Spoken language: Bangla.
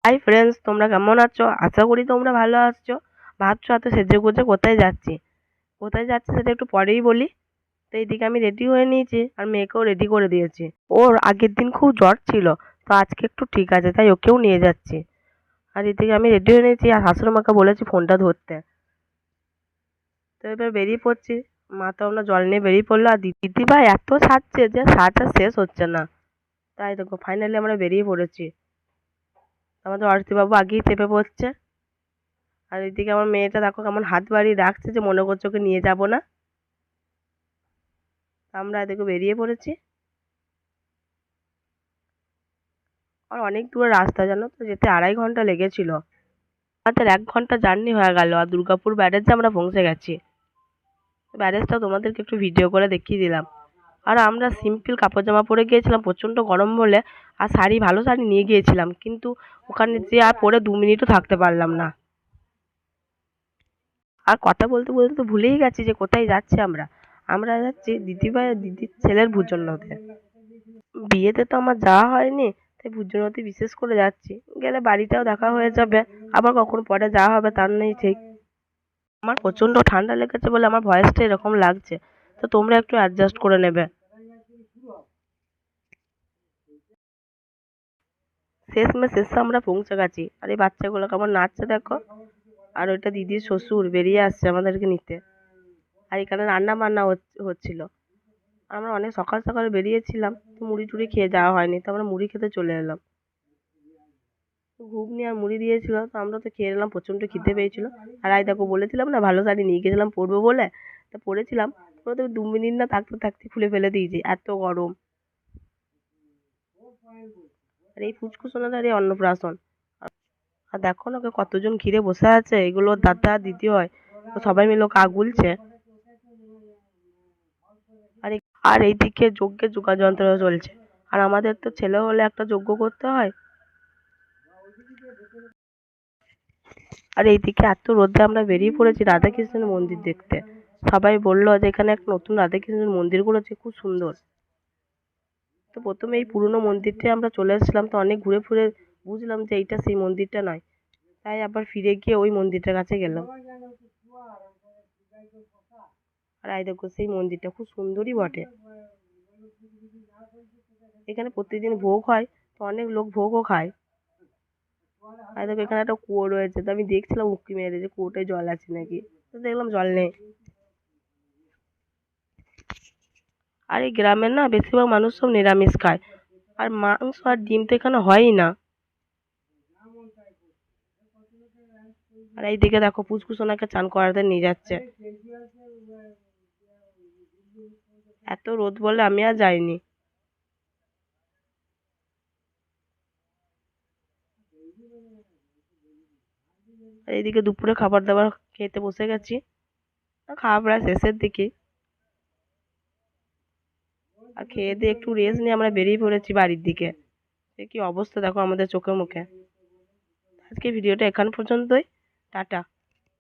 হাই ফ্রেন্ডস, তোমরা কেমন আছো? আশা করি তোমরা ভালো আছো। ভাবছো এত সেজেগুজে কোথায় যাচ্ছি? কোথায় যাচ্ছি সেটা একটু পরেই বলি। তো এইদিকে আমি রেডি হয়ে নিয়েছি আর মেয়েকেও রেডি করে দিয়েছি। ওর আগের দিন খুব জ্বর ছিল, তো আজকে একটু ঠিক আছে, তাই ওকেও নিয়ে যাচ্ছি। আর এদিকে আমি রেডি হয়ে নিয়েছি আর শাশুড়ি মাকে বলেছি ফোনটা ধরতে। তো এবার বেরিয়ে পড়ছি। মা তো আমরা জল নিয়ে বেরিয়ে পড়লো আর দিদি ভাই এত সাজছে যে সাজটা শেষ হচ্ছে না। তাই দেখো ফাইনালি আমরা বেরিয়ে পড়েছি। আমাদের অরিত্রবাবু আগেই চেপে পড়ছে। আর এদিকে আমার মেয়েটা দেখো কেমন হাত বাড়িয়ে রাখছে যে মনে করছে ওকে নিয়ে যাব না। আমরা এদিকে বেরিয়ে পড়েছি। আর অনেক দূরের রাস্তা, জানো তো, যেতে 2.5 ঘন্টা লেগেছিল। আমাদের 1 ঘন্টা জার্নি হয়ে গেল আর দুর্গাপুর ব্যারেজে আমরা পৌঁছে গেছি। ব্যারেজটা তোমাদেরকে একটু ভিডিও করে দেখিয়ে দিলাম। আর আমরা সিম্পল কাপড় জামা পরে গিয়েছিলাম প্রচণ্ড গরম বলে। আর শাড়ি, ভালো শাড়ি নিয়ে গিয়েছিলাম, কিন্তু ওখানে যেয়ে আর পরে 2 মিনিটও থাকতে পারলাম না। আর কথা বলতে বলতে তো ভুলেই গেছি যে কোথায় যাচ্ছি আমরা। আমরা যাচ্ছি দিদিভাই আর দিদির ছেলের ভূজন্যতে। বিয়েতে তো আমার যাওয়া হয়নি, তাই ভূজন্যতে বিশেষ করে যাচ্ছি। গেলে বাড়িটাও দেখা হয়ে যাবে, আবার কখন পরে যাওয়া হবে তার নেই ঠিক। আমার প্রচন্ড ঠান্ডা লেগেছে বলে আমার ভয়েসটা এরকম লাগছে, তো তোমরা একটু অ্যাডজাস্ট করে নেবে। শেষমেশ শেষে আমরা পৌঁছে গেছি। আর এই বাচ্চাগুলো কেমন নাচছে দেখো। আর ওইটা দিদির শ্বশুর বেরিয়ে আসছে আমাদেরকে নিতে। আর এখানে রান্না বান্না হচ্ছিল। আর আমরা অনেক সকাল সকাল বেরিয়েছিলাম, তো মুড়ি টুড়ি খেয়ে যাওয়া হয়নি, তো আমরা মুড়ি খেতে চলে এলাম। ঘুগনি আর মুড়ি দিয়েছিল, তো আমরা তো খেয়ে নিলাম, প্রচণ্ড খিদে পেয়েছিল। আর দেখো বলেছিলাম না ভালো শাড়ি নিয়ে গেছিলাম পরবো বলে, তো পরেছিলাম। পুরো তো 2 মিনিট না থাকতে থাকতে খুলে ফেলে দিয়েছি, এত গরম। আর এই ফুচকুচোনাটার এই অন্নপ্রাশন। আর দেখো না ওকে কতজন ঘিরে বসে আছে, এগুলো দাদা দিদি হয়, তো সবাই মিলে ওকে আগুলছে। আর আর এইদিকে যজ্ঞের যোগাযন্ত্র চলছে। আর আমাদের তো ছেলে হলে একটা যজ্ঞ করতে হয়। আর এইদিকে এত রোদে আমরা বেরিয়ে পড়েছি রাধাকৃষ্ণের মন্দির দেখতে। সবাই বললো যে এখানে একটা নতুন রাধাকৃষ্ণের মন্দির করেছে, খুব সুন্দর। তো প্রথমে এই পুরনো মন্দিরটায় আমরা চলে এসেছিলাম, তো অনেক ঘুরে ফুরে বুঝলাম যে এইটা সেই মন্দিরটা নয়। তাই আবার ফিরে গিয়ে ওই মন্দিরটার কাছে গেলাম। আর এই দেখো সেই মন্দিরটা খুব সুন্দরই বটে। এখানে প্রতিদিন ভোগ হয়, তো অনেক লোক ভোগও খায়। আর দেখো এখানে একটা কুয়ো রয়েছে, তো আমি দেখছিলাম উঁকি মেরে যে কুয়োটায় জল আছে নাকি, তো দেখলাম জল নেই। আর এই গ্রামের না বেশিরভাগ মানুষ সব নিরামিষ খায়। আর মাংস আর ডিম তো এখানে হয়ই না। আর এইদিকে দেখো পুচকুসোনাকে চান করাতে নিয়ে যাচ্ছে। এত রোদ বলে আমি আর যাইনি। আর এইদিকে দুপুরে খাবার দাবার খেতে বসে গেছি। খাওয়া প্রায় শেষের দিকে। আর খেয়ে দিয়ে একটু রেস্ট নিয়ে আমরা বেরিয়ে পড়েছি বাড়ির দিকে। সে কি অবস্থা দেখো আমাদের চোখে মুখে। আজকে ভিডিওটা এখান পর্যন্তই। টাটা।